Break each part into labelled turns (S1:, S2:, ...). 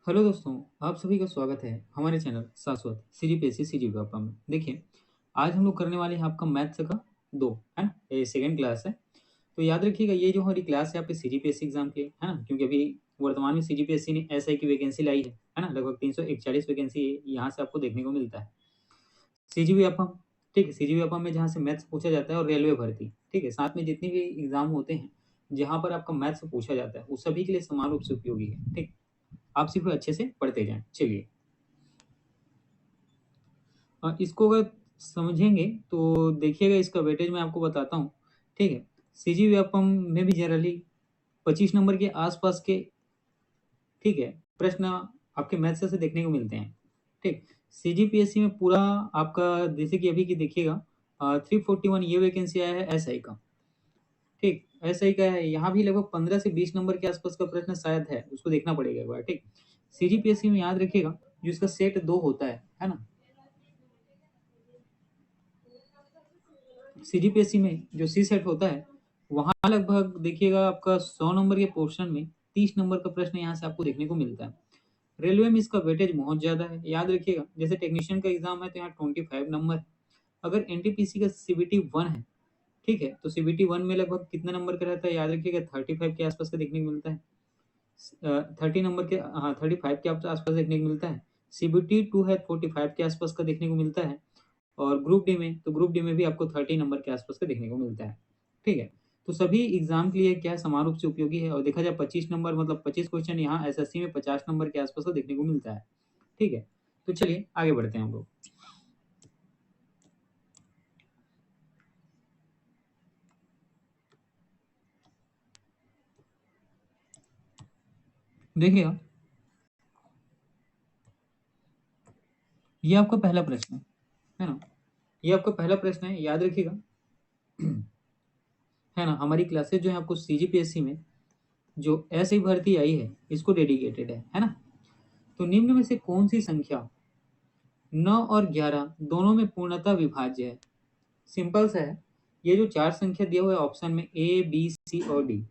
S1: Hello दोस्तों, आप सभी का स्वागत है हमारे चैनल शाश्वत सीजीपीएससी सीजी व्यापा में। देखिए, आज हम लोग करने वाले हैं आपका मैथ्स का दो, है ना। ये सेकंड क्लास है। तो याद रखिएगा, ये जो हमारी क्लास है आपके सीजीपीएससी एग्जाम के, है ना, क्योंकि अभी वर्तमान में सीजीपीएससी ने एसआई की वैकेंसी लाई है ना। लगभग 341 वैकेंसी यहाँ से आपको देखने को मिलता है। सीजी व्यापम, ठीक है, सीजी व्यापम में जहाँ से मैथ्स पूछा जाता है, और रेलवे भर्ती, ठीक है, साथ में जितनी भी एग्जाम होते हैं जहाँ पर आपका मैथ्स पूछा जाता है, वो सभी के लिए समान रूप से उपयोगी है। ठीक, आप सिर्फ अच्छे से पढ़ते जाएं। चलिए, इसको अगर समझेंगे तो देखिएगा, इसका वेटेज मैं आपको बताता हूँ। ठीक है, सीजी व्यापम में भी जनरली 25 नंबर के आसपास के, ठीक है, प्रश्न आपके मैथ्स से देखने को मिलते हैं। ठीक, सीजीपीएससी में पूरा आपका, जैसे कि अभी की देखिएगा, 341 ये वैकेंसी आया है एसआई का। ठीक, एसआई का है, यहाँ भी लगभग 15 से 20 नंबर के आसपास का प्रश्न शायद है, उसको देखना पड़ेगा एक बार। ठीक, सीजीपीएससी में याद रखिएगा, जो इसका सेट 2 होता है ना। सीजीपीएससी में जो सी सेट होता है, वहां लगभग देखिएगा आपका 100 नंबर के पोर्शन में 30 नंबर का प्रश्न यहाँ से आपको देखने को मिलता है। रेलवे में इसका वेटेज बहुत ज्यादा है, याद रखिएगा। जैसे टेक्नीशियन का एग्जाम है तो यहाँ 25 नंबर है। अगर एनटीपीसी का सीबीटी 1 है, ठीक है, तो सीबीटी 1 में लगभग कितने नंबर का रहता है, याद रखिएगा 35 के आसपास का देखने को मिलता है। 30 नंबर के, हाँ, 35 के आसपास देखने को मिलता है। सीबीटी 2 है, 45 के आसपास का देखने को मिलता है। और ग्रुप डी में, तो ग्रुप डी में भी आपको 30 नंबर के आसपास का देखने को मिलता है। ठीक है, तो सभी एग्जाम के लिए क्या है, समान रूप से उपयोगी है। और देखा जाए 25 नंबर मतलब 25 क्वेश्चन यहाँ एसएससी में 50 नंबर के आसपास का देखने को मिलता है। ठीक है, तो चलिए आगे बढ़ते हैं हम लोग। देखिएगा, ये आपका पहला प्रश्न है ना। ये आपका पहला प्रश्न है, याद रखिएगा। है ना, हमारी क्लासेज जो है आपको सीजीपीएससी में जो ऐसी भर्ती आई है, इसको डेडिकेटेड है ना। तो निम्न में से कौन सी संख्या 9 और 11 दोनों में पूर्णतः विभाज्य है? सिंपल सा है। ये जो चार संख्या दिया हुआ है ऑप्शन में, ए बी सी और डी,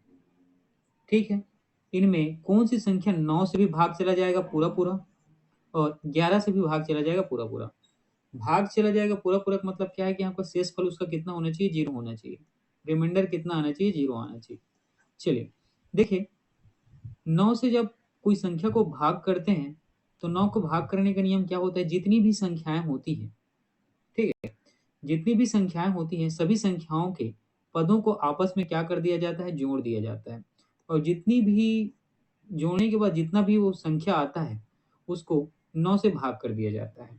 S1: ठीक है, इनमें कौन सी संख्या 9 से भी भाग चला जाएगा पूरा पूरा, और 11 से भी भाग चला जाएगा पूरा पूरा। भाग चला जाएगा पूरा पूरा का मतलब क्या है कि यहाँ पर शेष फल उसका कितना होना चाहिए, 0 होना चाहिए। रिमाइंडर कितना आना चाहिए, 0 आना चाहिए। चलिए, देखिए, 9 से जब कोई संख्या को भाग करते हैं, तो 9 को भाग करने का नियम क्या होता है, जितनी भी संख्याएं होती हैं, ठीक है, जितनी भी संख्याएं होती हैं, सभी संख्याओं के पदों को आपस में क्या कर दिया जाता है, जोड़ दिया जाता है। और जितनी भी जोड़ने के बाद जितना भी वो संख्या आता है, उसको 9 से भाग कर दिया जाता है।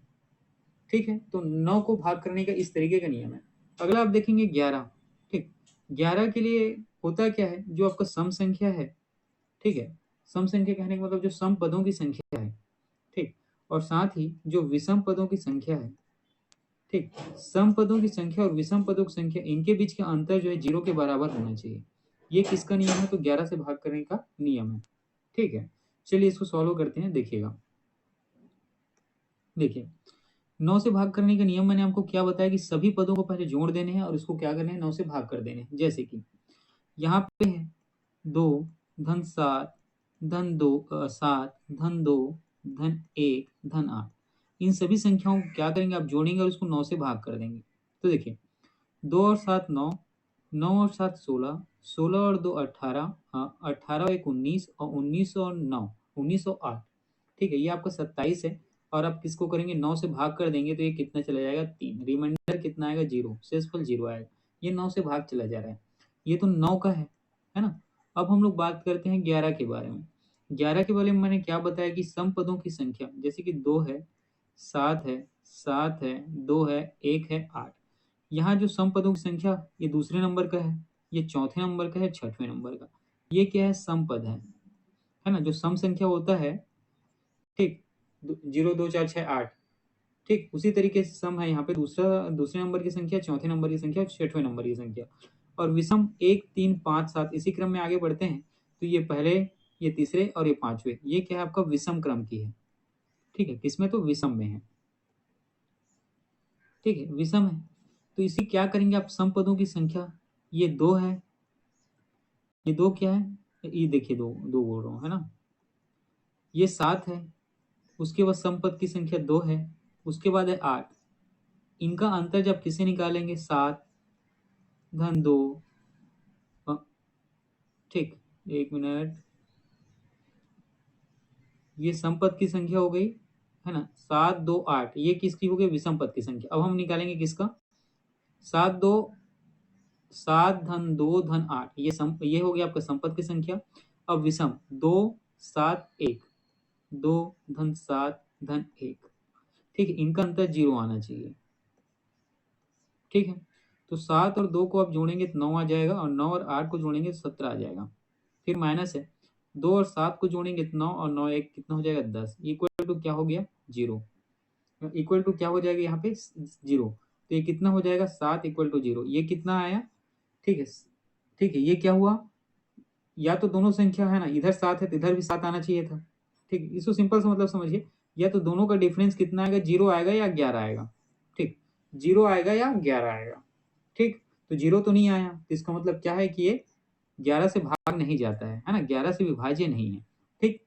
S1: ठीक है, तो 9 को भाग करने का इस तरीके का नियम है। अगला आप देखेंगे 11। ठीक, 11 के लिए होता क्या है, जो आपका सम संख्या है, ठीक है, सम संख्या कहने का मतलब जो सम पदों की संख्या है, ठीक, और साथ ही जो विषम पदों की संख्या है, ठीक, सम पदों की संख्या और विषम पदों की संख्या, इनके बीच का अंतर जो है 0 के बराबर होना चाहिए। ये किसका नियम है, तो 11 से भाग करने का नियम है। ठीक है, चलिए इसको सॉल्व करते हैं। देखिएगा, देखिए, 9 से भाग करने का नियम मैंने आपको क्या बताया कि सभी पदों को पहले जोड़ देने हैं और इसको क्या करना है, 9 से भाग कर देने हैं। जैसे कि यहाँ पे है 2 धन 7 धन 2 7 धन 2 धन 1 धन 8। इन सभी संख्याओं को क्या करेंगे, आप जोड़ेंगे और उसको 9 से भाग कर देंगे। तो देखिए, 2 और 7 9, 9 और 7 16, 16 और 2 18, 18 और 1 19, और 19 और 9 1908। ठीक है, ये आपका 27 है। और आप किसको करेंगे, 9 से भाग कर देंगे तो ये कितना चला जाएगा, 3। रिमाइंडर कितना आएगा, 0। शेषफल 0 आएगा। ये 9 से भाग चला जा रहा है। ये तो 9 का है ना। अब हम लोग बात करते हैं 11 के बारे में। 11 के बारे में मैंने क्या बताया कि सम पदों की संख्या, जैसे कि 2 है, 7 है, 7 है, 2 है, 1 है, 8। यहाँ जो सम पदों की संख्या, ये दूसरे नंबर का है, ये चौथे नंबर का है, छठवें नंबर का। ये क्या है, सम पद है ना। जो सम संख्या होता है, ठीक, 0 2 4 6 8, ठीक, उसी तरीके से सम है यहाँ पे दूसरे नंबर की संख्या, चौथे नंबर की संख्या और छठवें नंबर की संख्या। और विषम 1 3 5 7, इसी क्रम में आगे बढ़ते हैं। तो ये पहले, ये तीसरे और ये पांचवे, ये क्या है, आपका विषम क्रम की है। ठीक है, किसमें, तो विषम में है। ठीक है, विषम है। तो इसी क्या करेंगे आप, सम पदों की संख्या, ये 2 है, ये 2 क्या है, ये देखिए, 2 2 बोल रहा हूँ, है ना। ये 7 है, उसके बाद सम पद की संख्या 2 है, उसके बाद है 8। इनका अंतर जब किसे निकालेंगे 7 धन 2, ठीक, 1 मिनट, ये सम पद की संख्या हो गई है ना, 7 2 8, ये किसकी हो गई विषम पद की संख्या। अब हम निकालेंगे किसका, 7 धन 2 धन 8, ये हो गया आपका संपद की संख्या। अब विषम 2 7 1, 2 धन 7 धन 1, ठीक है, इनका अंतर 0 आना चाहिए। ठीक है, तो 7 और 2 को आप जोड़ेंगे तो 9 आ जाएगा, और 9 और 8 को जोड़ेंगे तो 17 आ जाएगा। फिर माइनस है, 2 और 7 को जोड़ेंगे तो 9, और 9 1 कितना हो जाएगा 10, इक्वल टू क्या हो गया 0, इक्वल टू क्या हो जाएगा यहाँ पे 0। तो ये कितना हो जाएगा 7 इक्वल टू 0, ये कितना आया, ठीक है। ठीक है, ये क्या हुआ, या तो दोनों संख्या है ना, इधर 7 है तो इधर भी 7 आना चाहिए था। ठीक, इसको सिंपल सा मतलब समझिए, या तो दोनों का डिफरेंस कितना आएगा, 0 आएगा या 11 आएगा। ठीक, 0 आएगा या 11 आएगा। ठीक, तो 0 तो नहीं आया, तो इसका मतलब क्या है कि ये 11 से भाग नहीं जाता है ना, 11 से विभाज्य नहीं है। ठीक,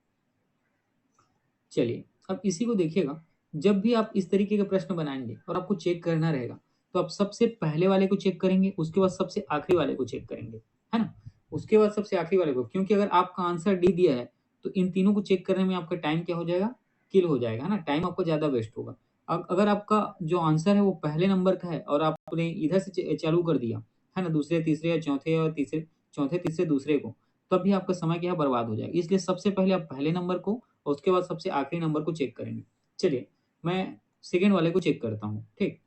S1: चलिए अब इसी को देखिएगा, जब भी आप इस तरीके का प्रश्न बनाएंगे और आपको चेक करना रहेगा, तो आप सबसे पहले वाले को चेक करेंगे, उसके बाद सबसे आखिरी वाले को चेक करेंगे, है ना, उसके बाद सबसे आखिरी वाले को, क्योंकि अगर आपका आंसर डी दिया है तो इन तीनों को चेक करने में आपका टाइम क्या हो जाएगा, किल हो जाएगा, है ना, टाइम आपको ज्यादा वेस्ट होगा। अगर आपका जो आंसर है वो पहले नंबर का है और आपने इधर से चालू कर दिया, है ना, दूसरे तीसरे या चौथे और तीसरे, चौथे तीसरे दूसरे को, तब भी आपका समय क्या है बर्बाद हो जाएगा। इसलिए सबसे पहले आप पहले नंबर को और उसके बाद सबसे आखिरी नंबर को चेक करेंगे। चलिए मैं सेकेंड वाले को चेक करता हूँ। ठीक,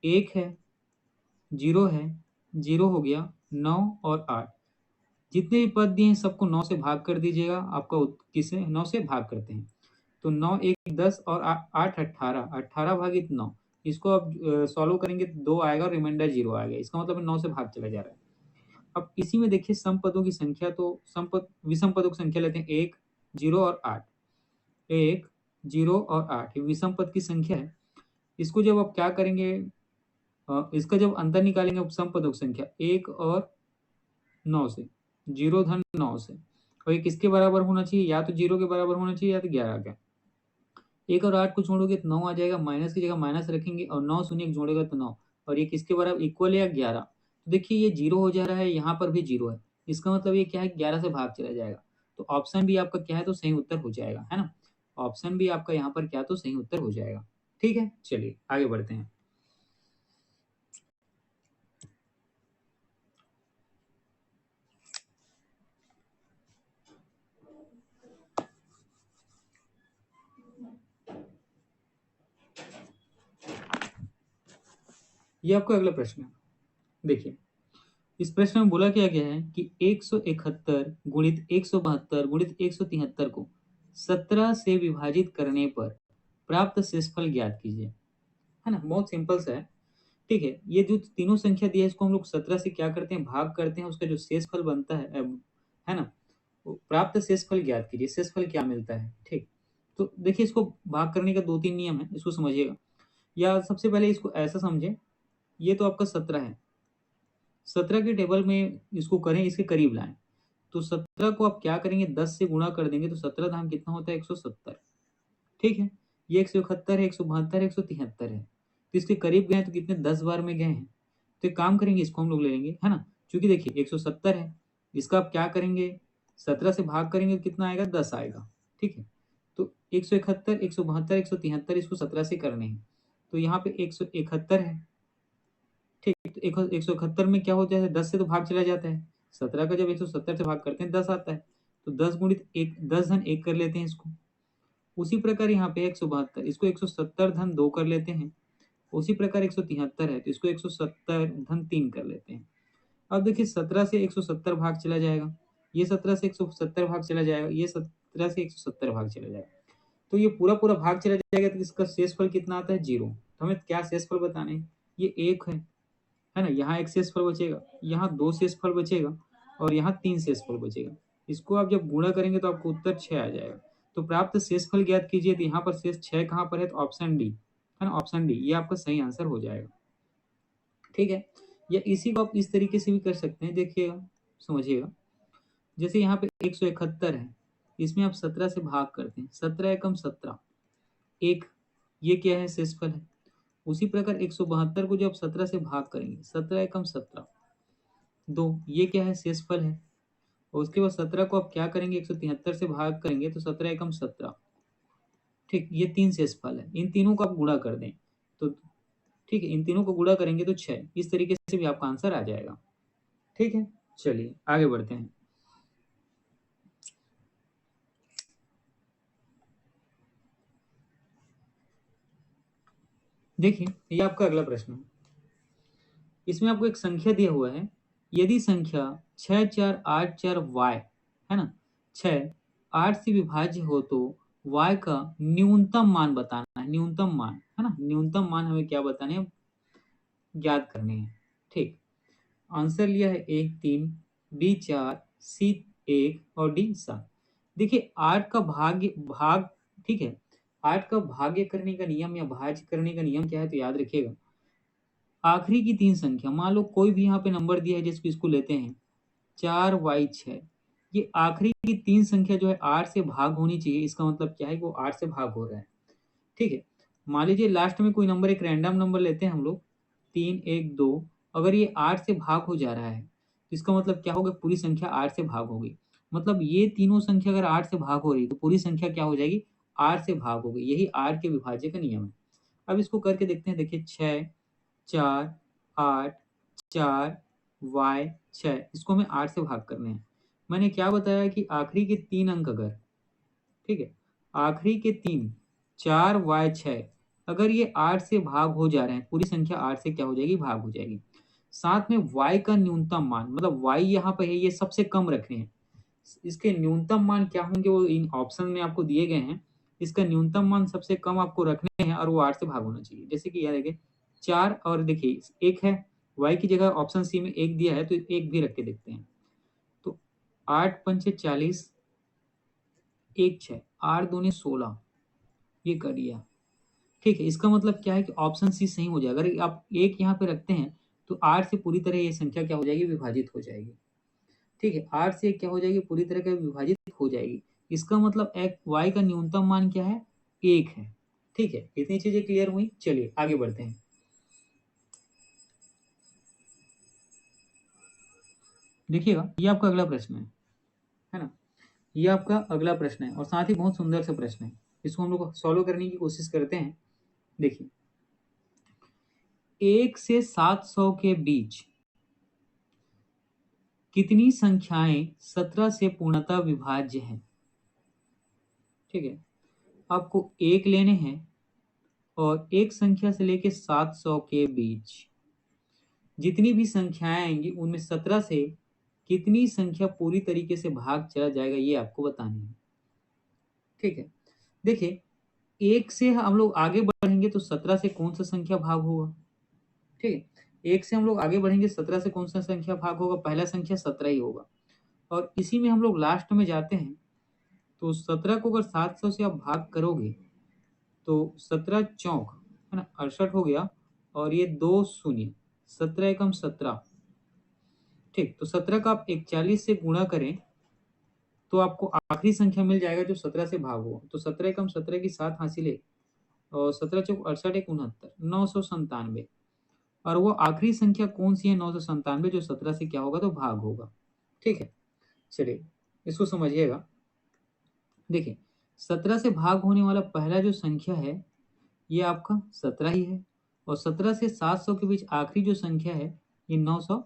S1: 1 है, 0 है, 0 हो गया, 9 और 8, जितने भी पद दिए हैं सबको 9 से भाग कर दीजिएगा। आपका किसे 9 से भाग करते हैं, तो 9 1 10 और 8 18, 18 भागित 9, इसको आप सॉल्व करेंगे तो 2 आएगा और रिमाइंडर 0 आएगा, इसका मतलब 9 से भाग चला जा रहा है। अब इसी में देखिए सम पदों की संख्या, तो विषम पदों की संख्या लेते हैं, 1 0 और 8, 1 0 और 8, ये विषम पद की संख्या है। इसको जब आप क्या करेंगे, इसका जब अंतर निकालेंगे उपसम पदों की संख्या 1 और 9 से, 0 धन 9 से, और ये किसके बराबर होना चाहिए, या तो 0 के बराबर होना चाहिए या तो 11 का। 1 और 8 को जोड़ोगे तो 9 आ जाएगा, माइनस की जगह माइनस रखेंगे और 9 शून्य जोड़ेगा तो 9, और ये किसके बराबर इक्वल है या 11। तो देखिए ये 0 हो जा रहा है, यहाँ पर भी 0 है, इसका मतलब ये क्या है 11 से भाग चला जाएगा। तो ऑप्शन भी आपका क्या है तो सही उत्तर हो जाएगा, है ना, ऑप्शन भी आपका यहाँ पर क्या तो सही उत्तर हो जाएगा। ठीक है, चलिए आगे बढ़ते हैं। ये आपका अगला प्रश्न है। देखिए इस प्रश्न में बोला क्या गया है कि 171 गुणित 172 गुणित 173 को 17 से विभाजित करने पर प्राप्त शेषफल ज्ञात कीजिए, है ना, बहुत सिंपल सा है। ठीक है, ये जो तीनों संख्या दिया है इसको हम लोग 17 से क्या करते हैं भाग करते हैं, उसका जो शेषफल बनता है ना, वो प्राप्त शेषफल ज्ञात कीजिए, शेषफल क्या मिलता है। ठीक, तो देखिए इसको भाग करने का 2 3 नियम है, इसको समझिएगा। या सबसे पहले इसको ऐसा समझे, ये तो आपका 17 है, 17 के टेबल में इसको करें, इसके करीब लाएं, तो 17 को आप क्या करेंगे 10 से गुणा कर देंगे, तो 17 धाम कितना होता है 170। ठीक है, ये 171 है, 172 173 है, तो इसके करीब गए हैं तो कितने 10 बार में गए हैं। तो एक काम करेंगे, इसको हम लोग ले लेंगे, है ना, क्योंकि देखिए 170 है, इसका आप क्या करेंगे 17 से भाग करेंगे तो कितना आएगा 10 आएगा। ठीक है, तो 171 172 173 इसको 17 से करने हैं, तो यहाँ पे 171 है। ठीक, तो 171 में क्या हो जाता है 10 से तो भाग चला जाता है, 17 का जब 170 से भाग करते हैं 10 आता है, तो 10 गुणित 1, 10 धन 1 कर लेते हैं इसको। उसी प्रकार यहाँ पे 172, इसको 170 धन 2 कर लेते हैं। उसी प्रकार 173 है तो इसको 170 धन 3 कर लेते हैं। अब देखिए 17 से 170 भाग चला जाएगा, ये 17 से 170 भाग चला जाएगा, ये 17 से 170 भाग चला जाएगा, तो ये पूरा पूरा भाग चला जाएगा, तो इसका शेषफल कितना आता है 0। तो हमें क्या शेषफल बताने हैं, ये 1 है ना, यहाँ एक शेषफल बचेगा, यहाँ 2 शेषफल बचेगा, और यहाँ 3 शेषफल बचेगा। इसको आप जब गुणा करेंगे तो आपको उत्तर 6 आ जाएगा। तो प्राप्त शेषफल ज्ञात कीजिए, तो यहाँ पर शेष 6 कहाँ पर है, तो ऑप्शन डी, है ना, ऑप्शन डी ये आपका सही आंसर हो जाएगा। ठीक है, या इसी को आप इस तरीके से भी कर सकते हैं, देखिएगा समझिएगा, जैसे यहाँ पे 171 है, इसमें आप 17 से भाग करते हैं, 17 एकम 17, एक, ये क्या है, शेषफल है। उसी प्रकार 172 को जब 17 से भाग करेंगे, 17 एकम 17, 2, ये क्या है, शेषफल है। और उसके बाद 17 को आप क्या करेंगे, 173 से भाग करेंगे तो 17 एकम 17, ठीक, ये 3 शेषफल है। इन तीनों को आप गुणा कर दें तो ठीक है, इन तीनों को गुणा करेंगे तो 6। इस तरीके से भी आपका आंसर आ जाएगा। ठीक है, चलिए आगे बढ़ते हैं। देखिए, ये आपका अगला प्रश्न है। इसमें आपको एक संख्या दिया हुआ है, यदि संख्या 6484y है ना, 6 8 से विभाज्य हो तो y का न्यूनतम मान बताना है। न्यूनतम मान है ना, न्यूनतम मान हमें क्या बताने हैं, ज्ञात करने हैं। ठीक, आंसर लिया है 1 3, बी 4, सी 1 और डी 7। देखिए 8 का भाग, ठीक है, 8 का भाग्य करने का नियम या भाज्य करने का नियम क्या है, तो याद रखिएगा, आखिरी की 3 संख्या, मान लो कोई भी यहाँ पे नंबर दिया है जिसको इसको लेते हैं 4y6, ये आखिरी की 3 संख्या जो है 8 से भाग होनी चाहिए। इसका मतलब क्या है कि वो 8 से भाग हो रहा है। ठीक है, मान लीजिए लास्ट में कोई नंबर, एक रैंडम नंबर लेते हैं हम लोग 3 1 2, अगर ये 8 से भाग हो जा रहा है तो इसका मतलब क्या होगा, पूरी संख्या 8 से भाग होगी। मतलब ये तीनों संख्या अगर 8 से भाग हो रही है तो पूरी संख्या क्या हो जाएगी, 8 से भाग होगी। यही 8 के विभाज्य का नियम है। अब इसको करके देखते हैं। देखिए 6 4 8 4 y 6, इसको हमें 8 से भाग करने हैं। मैंने क्या बताया कि आखिरी के 3 अंक अगर, ठीक है, आखिरी के 3 4y6 अगर ये 8 से भाग हो जा रहे हैं, पूरी संख्या 8 से क्या हो जाएगी, भाग हो जाएगी। साथ में y का न्यूनतम मान, मतलब y यहाँ पे है, ये सबसे कम रखने हैं। इसके न्यूनतम मान क्या होंगे वो इन ऑप्शन में आपको दिए गए हैं। इसका न्यूनतम मान सबसे कम आपको रखने हैं और वो 8 से भाग होना चाहिए। जैसे कि यह देखिए 4 और देखिए 1 है, y की जगह ऑप्शन सी में 1 दिया है तो 1 भी रख के देखते हैं। तो 8 पंचे 40, 1 6, 8 दूनी 16, ये कर दिया। ठीक है, इसका मतलब क्या है कि ऑप्शन सी सही हो जाएगा। अगर आप 1 यहाँ पे रखते हैं तो 8 से पूरी तरह ये संख्या क्या हो जाएगी, विभाजित हो जाएगी। ठीक है, 8 से क्या हो जाएगी, पूरी तरह से विभाजित हो जाएगी। इसका मतलब एक y का न्यूनतम मान क्या है, 1 है। ठीक है, इतनी चीजें क्लियर हुई। चलिए आगे बढ़ते हैं। देखिएगा, ये आपका अगला प्रश्न है ना, ये आपका अगला प्रश्न है और साथ ही बहुत सुंदर सा प्रश्न है। इसको हम लोग सॉल्व करने की कोशिश करते हैं। देखिए 1 से 700 के बीच कितनी संख्याएं 17 से पूर्णतः विभाज्य हैं। ठीक है, आपको 1 लेने हैं और एक संख्या से लेके 700 के बीच जितनी भी संख्याएं आएंगी उनमें 17 से कितनी संख्या पूरी तरीके से भाग चला जाएगा, ये आपको बतानी है। ठीक है, देखिए 1 से हम लोग आगे बढ़ेंगे तो 17 से कौन सा संख्या भाग होगा। ठीक है, 1 से हम लोग आगे बढ़ेंगे, 17 से कौन सा संख्या भाग होगा, पहला संख्या 17 ही होगा। और इसी में हम लोग लास्ट में जाते हैं तो 17 को अगर 700 से आप भाग करोगे तो 17 चौक है ना, 68 हो गया और ये 2 शून्य, 17 एकम 17। ठीक, तो 17 का आप 41 से गुणा करें तो आपको आखिरी संख्या मिल जाएगा जो 17 से भाग हो। तो 17 एकम 17 की 7 हासिल है और 17 चौक 68 एक 69, 997। और वो आखिरी संख्या कौन सी है, 997, जो 17 से क्या होगा तो भाग होगा। ठीक है, चलिए इसको समझिएगा। देखिए 17 से भाग होने वाला पहला जो संख्या है ये आपका 17 ही है और 17 से 700 के बीच आखिरी जो संख्या है ये 900,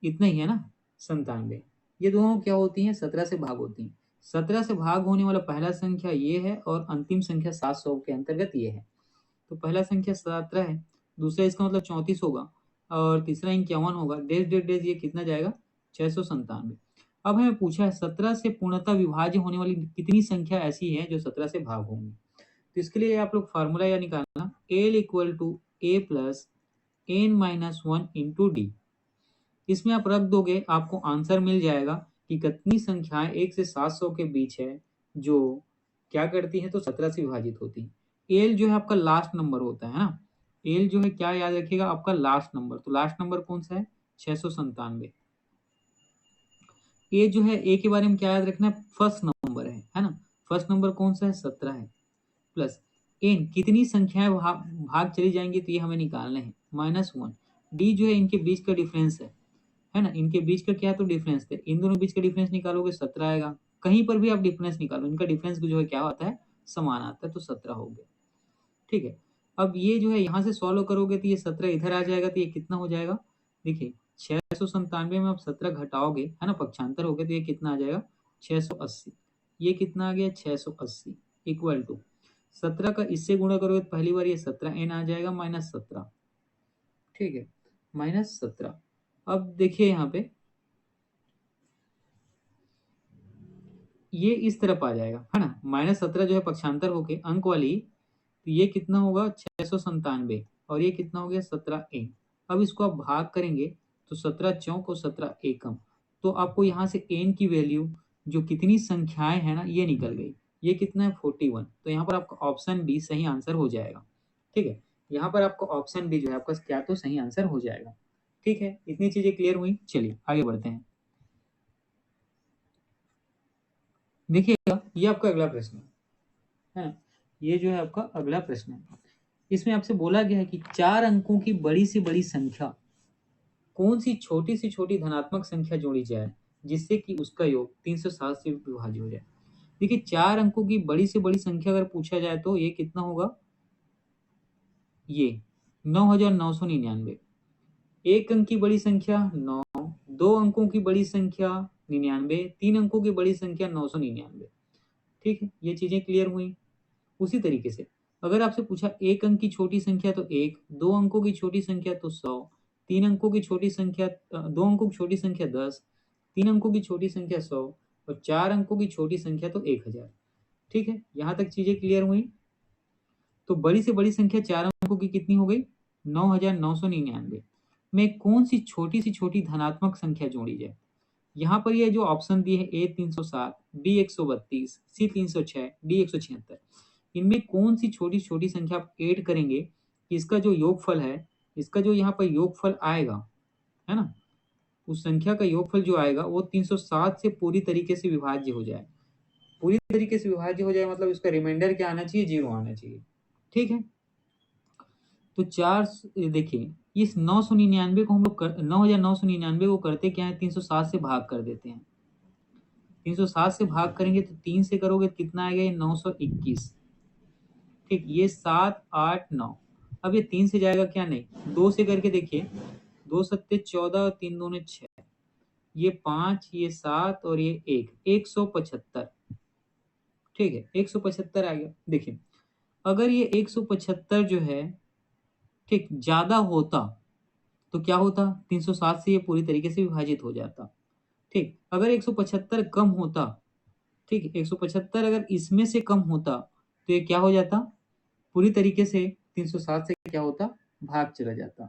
S1: इतना ही है ना, 97। ये दोनों क्या होती हैं, 17 से भाग होती हैं। 17 से भाग होने वाला पहला संख्या ये है और अंतिम संख्या 700 के अंतर्गत ये है। तो पहला संख्या 17 है, दूसरा इसका मतलब 34 होगा और तीसरा 51 होगा। डेज डेज डेज ये कितना जाएगा, 697। अब हमें पूछा है 17 से पूर्णतः विभाज्य होने वाली कितनी संख्या ऐसी है जो 17 से भाग होंगी। तो इसके लिए आप लोग फार्मूला या निकालना, L equal to A plus n minus 1 into D. इसमें आप रख दोगे, आपको आंसर मिल जाएगा कि कितनी संख्याएं 1 से 700 के बीच है जो क्या करती है तो 17 से विभाजित होती है। एल जो है आपका लास्ट नंबर होता है ना, एल जो है क्या याद रखिएगा, आपका लास्ट नंबर। तो लास्ट नंबर कौन सा है, 697। ए जो है, ए के बारे में क्या याद रखना है, फर्स्ट नंबर है। फर्स्ट नंबर कौन सा है, 17 है, प्लस एन कितनी संख्याएं भाग चली जाएंगी तो ये हमें निकालना है, -1। डी जो है इनके बीच का डिफरेंस है ना, इनके बीच का क्या तो डिफरेंस है, इन दोनों बीच का डिफरेंस निकालोगे 17 आएगा। कहीं पर भी आप डिफरेंस निकालो, इनका डिफरेंस जो है क्या होता है, समान आता है, तो 17 हो गया। ठीक है, अब ये जो है यहाँ से सॉल्व करोगे तो ये 17 इधर आ जाएगा, तो ये कितना हो जाएगा, देखिए 697 में आप 17 घटाओगे, है ना, पक्षांतर हो गया, तो ये कितना आ जाएगा, 680। ये कितना आ गया, 680 इक्वल टू 17 का इससे गुणा करोगे तो पहली बार ये 17n आ जाएगा, -17। ठीक है, -17। अब देखिए यहाँ पे ये इस तरफ आ जाएगा, है ना, -17 जो है पक्षांतर होके अंक वाली, तो ये कितना होगा, 697, और ये कितना हो गया, 17n। अब इसको आप भाग करेंगे तो 17 चौक और 17 एकम, तो आपको यहाँ से n की वैल्यू जो कितनी संख्याएं हैं ना, ये निकल गई। ये कितना है, 41। तो यहाँ पर आपका ऑप्शन बी सही आंसर हो जाएगा। ठीक है, यहाँ पर आपका ऑप्शन बी जो है आपका क्या तो सही आंसर हो जाएगा। ठीक है, इतनी चीजें क्लियर हुई, चलिए आगे बढ़ते हैं। देखिएगा, ये आपका अगला प्रश्न है ना, ये जो है आपका अगला प्रश्न है। इसमें आपसे बोला गया है कि 4 अंकों की बड़ी से बड़ी संख्या कौन सी छोटी धनात्मक संख्या जोड़ी जाए जिससे कि उसका योग 360 से विभाज्य हो जाए। देखिए 4 अंकों की बड़ी से बड़ी संख्या अगर पूछा जाए तो ये कितना होगा, ये 9999। एक अंक की बड़ी संख्या 9, दो अंकों की बड़ी संख्या 99, तीन अंकों की बड़ी संख्या 999। ठीक है, ये चीजें क्लियर हुई। उसी तरीके से अगर आपसे पूछा एक अंक की छोटी संख्या तो 1, दो अंकों की छोटी संख्या तो 100, तीन अंकों की छोटी संख्या दो अंकों की छोटी संख्या 10, तीन अंकों की छोटी संख्या 100, और चार अंकों की छोटी संख्या तो 1000। ठीक है, यहाँ तक चीजें क्लियर हुई। तो बड़ी से बड़ी संख्या 4 अंकों की कितनी हो गई, 9999 में कौन सी छोटी धनात्मक संख्या जोड़ी जाए। यहाँ पर ये जो ऑप्शन दिए हैं, ए 307, बी 132, सी 306, डी 176, इनमें कौन सी छोटी छोटी संख्या आप ऐड करेंगे कि इसका जो योगफल है, इसका जो यहाँ पर योगफल आएगा, है ना, उस संख्या का योगफल जो आएगा वो 307 से पूरी तरीके से विभाज्य हो जाए। पूरी तरीके से विभाज्य हो जाए मतलब इसका रिमाइंडर क्या आना चाहिए, 0 आना चाहिए। ठीक है, तो चार, देखिए इस 999 को हम लोग 9999 को करते क्या है, 307 से भाग कर देते हैं। 307 से भाग करेंगे तो 3 से करोगे तो कितना आएगा, ये 921। ठीक, ये 7 8 9। अब ये 3 से जाएगा क्या, नहीं, 2 से करके देखिए, 2 सत्ते 14 और 3 दूने 6, ये 5, ये 7 और ये 1, 175। ठीक है, 175 आ गया। देखिए अगर ये 175 जो है, ठीक, ज्यादा होता तो क्या होता, 307 से ये पूरी तरीके से विभाजित हो जाता। ठीक, अगर 175 कम होता, ठीक, 175 अगर इसमें से कम होता तो ये क्या हो जाता, पूरी तरीके से 307 से क्या होता, भाग चला जाता।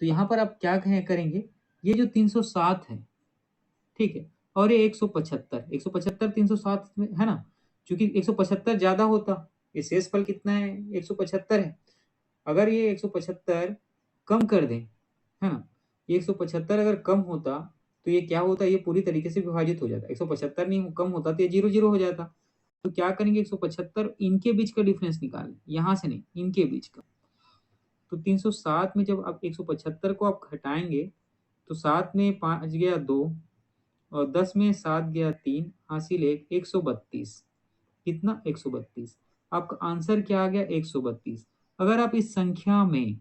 S1: तो यहाँ पर आप क्या करेंगे, ये जो 307 है, ठीक है, और ये 175 307 में है ना, क्योंकि 175 ज्यादा होता, ये शेषफल कितना है, 175 है। अगर ये 175 कम कर दें, है ना, ये 175 अगर कम होता तो ये क्या होता, ये पूरी तरीके से विभाजित हो जाता। 175 नहीं कम होता तो ये 0 0 हो जाता। तो क्या करेंगे, 175 इनके बीच का डिफरेंस निकालें, यहाँ से नहीं, इनके बीच का। तो 307 में जब आप 175 को आप घटाएंगे तो 7 में 5 गया 2, और 10 में 7 गया 3, हासिल 1, 132। कितना, 132। आपका आंसर क्या आ गया, 132। अगर आप इस संख्या में,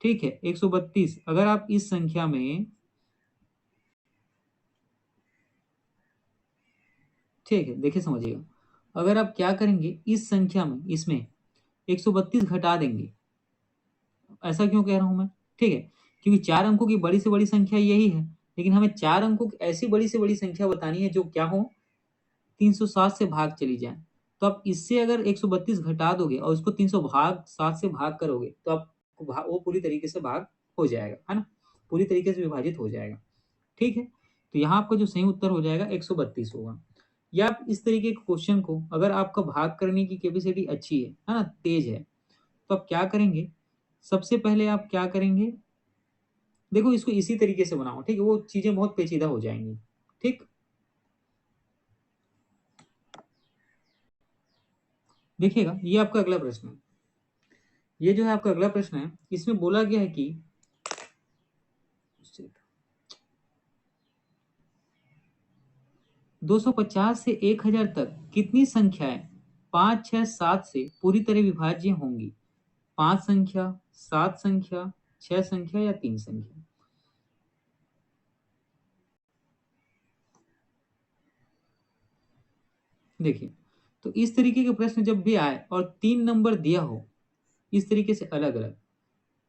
S1: ठीक है, 132 अगर आप इस संख्या में, ठीक है, देखिए समझिएगा, अगर आप क्या करेंगे इस संख्या में, इसमें 132 घटा देंगे। ऐसा क्यों कह रहा हूं मैं, ठीक है, क्योंकि 4 अंकों की बड़ी से बड़ी संख्या यही है, लेकिन हमें 4 अंकों की ऐसी बड़ी से बड़ी संख्या बतानी है जो क्या हो, 307 से भाग चली जाए। तो आप इससे अगर 132 घटा दोगे और उसको 300 भाग 7 से भाग करोगे तो आपको वो पूरी तरीके से भाग हो जाएगा, है ना, पूरी तरीके से विभाजित हो जाएगा। ठीक है, तो यहाँ आपका जो सही उत्तर हो जाएगा 132 होगा। या आप इस तरीके के क्वेश्चन को, अगर आपका भाग करने की कैपेसिटी अच्छी है ना, तेज है, तो आप क्या करेंगे, सबसे पहले आप क्या करेंगे, देखो इसको इसी तरीके से बनाओ, ठीक है, वो चीजें बहुत पेचीदा हो जाएंगी। ठीक, देखिएगा, ये आपका अगला प्रश्न है। ये जो है आपका अगला प्रश्न है, इसमें बोला गया है कि 250 से 1000 तक कितनी संख्याएं 5, 6, 7 से पूरी तरह विभाज्य होंगी? 5 संख्या, 7 संख्या, 6 संख्या या 3 संख्या? देखिए, तो इस तरीके के प्रश्न जब भी आए और 3 नंबर दिया हो इस तरीके से अलग अलग,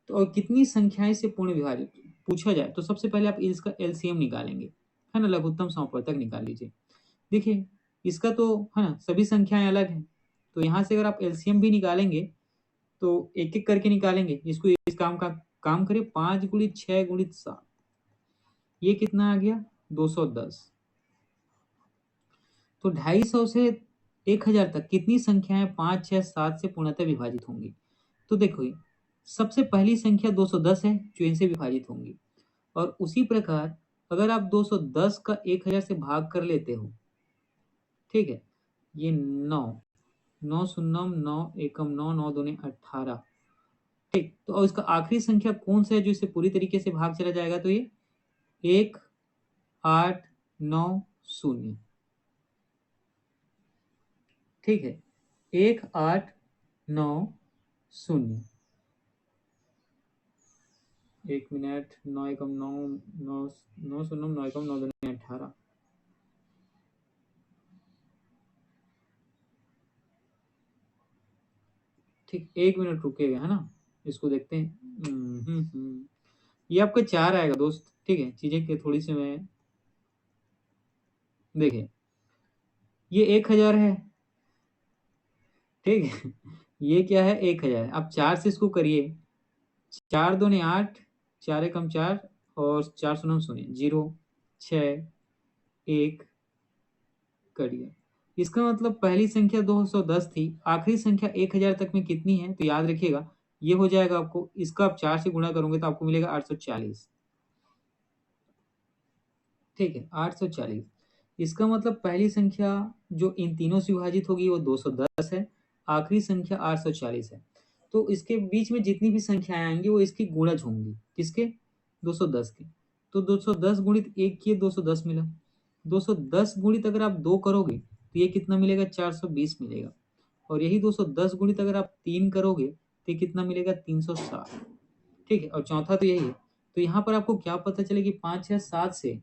S1: तो और कितनी संख्याएं से पूर्ण विभाजित पूछा जाए, तो सबसे पहले आप इसका एलसीएम निकालेंगे, है ना, लघुत्तम समापवर्तक निकाल लीजिए। देखिए, इसका तो है ना सभी संख्याएं अलग हैं, तो यहाँ से अगर आप एलसीएम भी निकालेंगे तो एक एक करके निकालेंगे। इसको इस काम का काम करें, 5 गुणित 6 गुणित 7, ये कितना आ गया 210। तो 250 से 1000 तक कितनी संख्याएं 5, 6, 7 से पूर्णतः विभाजित होंगी? तो देखो, सबसे पहली संख्या 210 है जो इनसे विभाजित होंगी, और उसी प्रकार अगर आप 210 का 1000 से भाग कर लेते हो, ठीक है, ये 9, 9 शून्यम 9 एकम 9, 9 दूनी 18, ठीक। तो और इसका आखिरी संख्या कौन सा है जो इसे पूरी तरीके से भाग चला जाएगा? तो ये 1, 8, 9, 0, ठीक है, 1, 8, 9, 0। एक मिनट, 9 एकम 9, 9, 9 शून्यम 9 एकम 9 दूनी 18, ठीक। एक मिनट रुकेगा, है ना, इसको देखते हैं। ये आपका 4 आएगा दोस्त, ठीक है, चीजें के थोड़ी सी मैं देखिए, ये 1000 है, ठीक है। ये क्या है 1000, आप 4 से इसको करिए, 4 दूनी 8, 4 एकम 4 और 4 शून्यम 0, 0, 6, 1, कट गया। इसका मतलब पहली संख्या 210 थी, आखिरी संख्या 1000 तक में कितनी है? तो याद रखिएगा, ये हो जाएगा आपको, इसका आप 4 से गुणा करोगे तो आपको मिलेगा 840, ठीक है, 840। इसका मतलब पहली संख्या जो इन तीनों से विभाजित होगी वो 210 है, आखिरी संख्या 840 है। तो इसके बीच में जितनी भी संख्याएं आएंगी वो इसकी गुणज होंगी, किसके? 210 के। तो 210 गुणित 1 किए 210 मिला, 210 गुणित अगर आप 2 करोगे तो ये कितना मिलेगा? 420 मिलेगा। और यही 210 गुणित अगर आप 3 करोगे तो ये कितना मिलेगा? 360, ठीक है। और चौथा तो यही है। तो यहाँ पर आपको क्या पता चले कि 5 या 7 से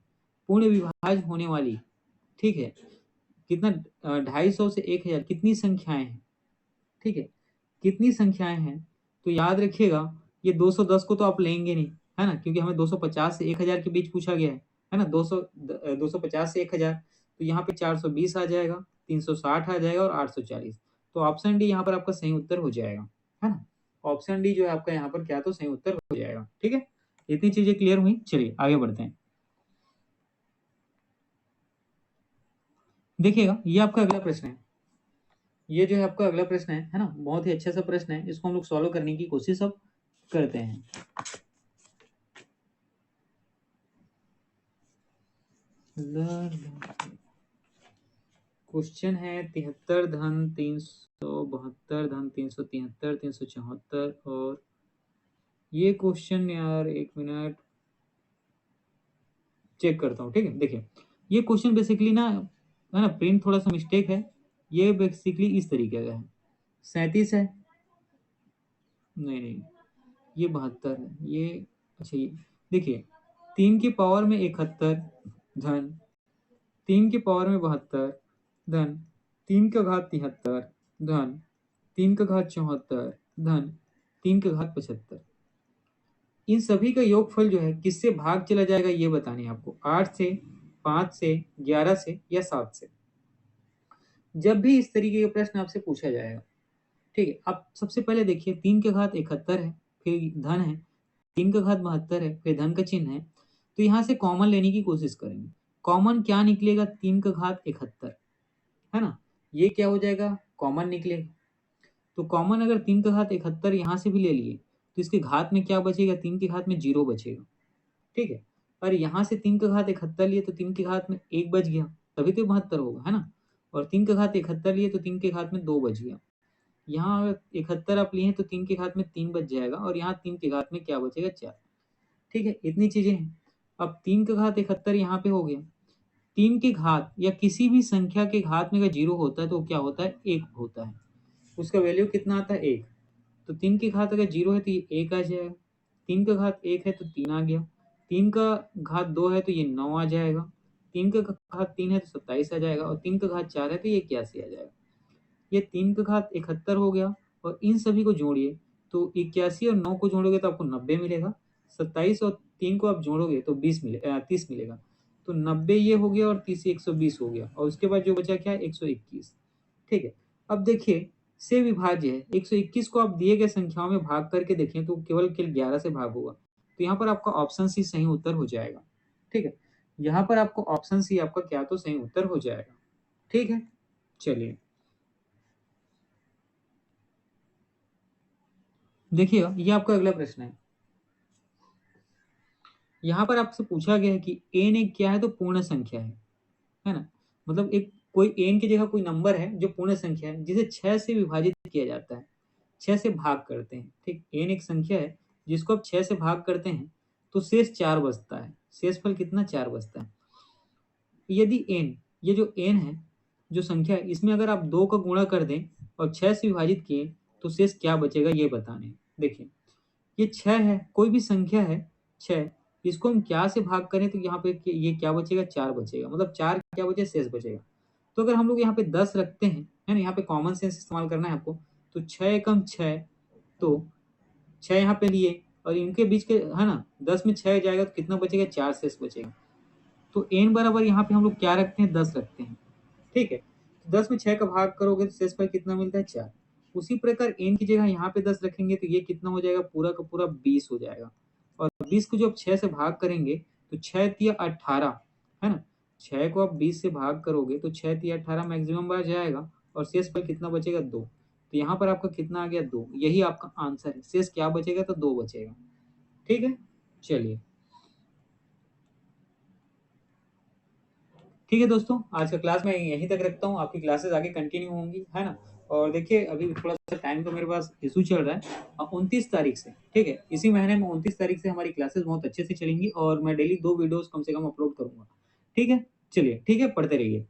S1: पूर्ण विभाज्य होने वाली, ठीक है, कितना 250 से 1000 कितनी संख्याएं हैं, ठीक है, कितनी संख्याएं हैं? तो याद रखिएगा, ये 210 को तो आप लेंगे नहीं, है ना, क्योंकि हमें 250 से 1000 के बीच पूछा गया है ना, 250 से 1000, तो यहाँ पे 420 आ जाएगा, 360 आ जाएगा और 840। तो ऑप्शन डी यहाँ पर आपका सही उत्तर हो जाएगा, है ना। ऑप्शन डी जो है आपका यहाँ पर क्या तो सही उत्तर हो जाएगा, ठीक है। इतनी चीजें क्लियर हुई, चलिए आगे बढ़ते हैं। देखिएगा, ये आपका अगला प्रश्न है। ये जो है आपका अगला प्रश्न है ना, बहुत ही अच्छा सा प्रश्न है, इसको हम लोग सॉल्व करने की कोशिश अब करते हैं। क्वेश्चन है 73 धन 372 धन 373 374, और ये क्वेश्चन यार एक मिनट चेक करता हूँ, ठीक है। देखिए, ये क्वेश्चन बेसिकली ना, है ना, प्रिंट थोड़ा सा मिस्टेक है। ये बेसिकली इस तरीके का है, 37 है, नहीं नहीं, ये 72 है, ये अच्छा, ये देखिए, 3 की पावर में 71 धन 3 की पावर में 72 धन 3 का घात 73 धन 3 का घात 74 धन 3 का घात 75, इन सभी का योगफल जो है किससे भाग चला जाएगा ये बतानी है आपको, 8 से, 5 से, 11 से या 7 से। जब भी इस तरीके का प्रश्न आपसे पूछा जाएगा, ठीक है, आप सबसे पहले देखिए 3 के घात 71 है, फिर धन है, 3 का घात 72 है, फिर धन का चिन्ह है, तो यहाँ से कॉमन लेने की कोशिश करेंगे। कॉमन क्या निकलेगा? 3 का घात 71, है ना, ये क्या हो जाएगा? कॉमन निकलेगा। तो कॉमन अगर 3 का घात 71 यहाँ से भी ले लिए तो इसके घात में क्या बचेगा? 3 के घात में 0 बचेगा, ठीक है। और यहाँ से 3 का घात 71 लिए तो 3 के घात में 1 बच गया, तभी तो 72 होगा, है ना। और 3 का घात 71 लिए तो 3 के घात में 2 बच गया। यहाँ 71 आप लिए हैं तो 3 के घात में 3 बच जाएगा और यहाँ 3 के घात में क्या बचेगा 4। ठीक है, इतनी चीजें हैं। अब 3 का घात 71 यहाँ पे हो गया। 3 के घात या किसी भी संख्या के घात में अगर जीरो होता है तो क्या होता है, एक होता है। उसका वैल्यू कितना आता है, एक। तो 3 की घात अगर जीरो है तो ये एक आ जाएगा। 3 का घात एक है तो 3 आ गया। 3 का घात 2 है तो ये 9 आ जाएगा। 3 का घात 3 है तो 27 आ जाएगा और 3 का घात 4 है तो ये 81 आ जाएगा। ये 3 का घात 71 हो गया और इन सभी को जोड़िए तो 81 और 9 को जोड़ोगे तो आपको 90 मिलेगा। 27 और 3 को आप जोड़ोगे तो 30 मिलेगा। तो 90 ये हो गया और 30 120 हो गया और उसके बाद जो बचा क्या है, 121। ठीक है, अब देखिए से विभाज्य है। 121 को आप दिए गए संख्याओं में भाग करके देखें तो केवल 11 से भाग होगा। तो यहाँ पर आपका ऑप्शन सी सही उत्तर हो जाएगा। ठीक है, यहाँ पर आपको ऑप्शन सी आपका क्या तो सही उत्तर हो जाएगा। ठीक है, चलिए देखिए ये आपका अगला प्रश्न है। यहाँ पर आपसे पूछा गया है कि एन एक क्या है, तो पूर्ण संख्या है ना। मतलब एक कोई एन की जगह कोई नंबर है जो पूर्ण संख्या है जिसे 6 से विभाजित किया जाता है, 6 से भाग करते हैं। ठीक, एन एक संख्या है जिसको आप 6 से भाग करते हैं तो शेष 4 बचता है। शेषफल कितना, 4 बचता है। यदि एन, ये जो एन है जो संख्या है, इसमें अगर आप 2 का गुणा कर दें और 6 से विभाजित किए तो शेष क्या बचेगा ये बताने हैं। देखिए ये 6 है, कोई भी संख्या है 6, इसको हम क्या से भाग करें तो यहाँ पे ये क्या बचेगा, 4 बचेगा। मतलब 4 क्या बचेगा, शेष बचेगा। तो अगर हम लोग यहाँ पे 10 रखते हैं, है ना, यहाँ पे कॉमन सेंस इस्तेमाल करना है आपको। तो 6 एकम 6, तो 6 यहाँ पे लिए और इनके बीच के, है ना, 10 में 6 जाएगा तो कितना बचेगा, 4 शेष बचेगा। तो एन बराबर यहाँ पे हम लोग क्या रखते हैं, 10 रखते हैं। ठीक है, तो 10 में 6 का भाग करोगे तो शेषफल कितना मिलता है, 4। उसी प्रकार एन की जगह यहाँ पे 10 रखेंगे तो ये कितना हो जाएगा, पूरा का पूरा 20 हो जाएगा। और 20 को जो आप 6 से भाग करेंगे तो 6 तिया 18, है ना। 6 को आप 20 से भाग करोगे तो 6 तिया 18 मैक्सिमम बार जाएगा और शेषफल कितना बचेगा, 2। तो यहाँ पर आपका कितना आ गया, 2। यही आपका आंसर है। शेष क्या बचेगा, तो 2 बचेगा। ठीक है, चलिए ठीक है दोस्तों, आज का क्लास मैं यहीं तक रखता हूँ। आपकी क्लासेस आगे कंटिन्यू होंगी, है ना। और देखिए अभी थोड़ा सा टाइम तो मेरे पास इशू चल रहा है। 29 तारीख से, ठीक है, इसी महीने में 29 तारीख से हमारी क्लासेस बहुत अच्छे से चलेंगी और मैं डेली 2 वीडियोस कम से कम अपलोड करूंगा। ठीक है, चलिए ठीक है, पढ़ते रहिए।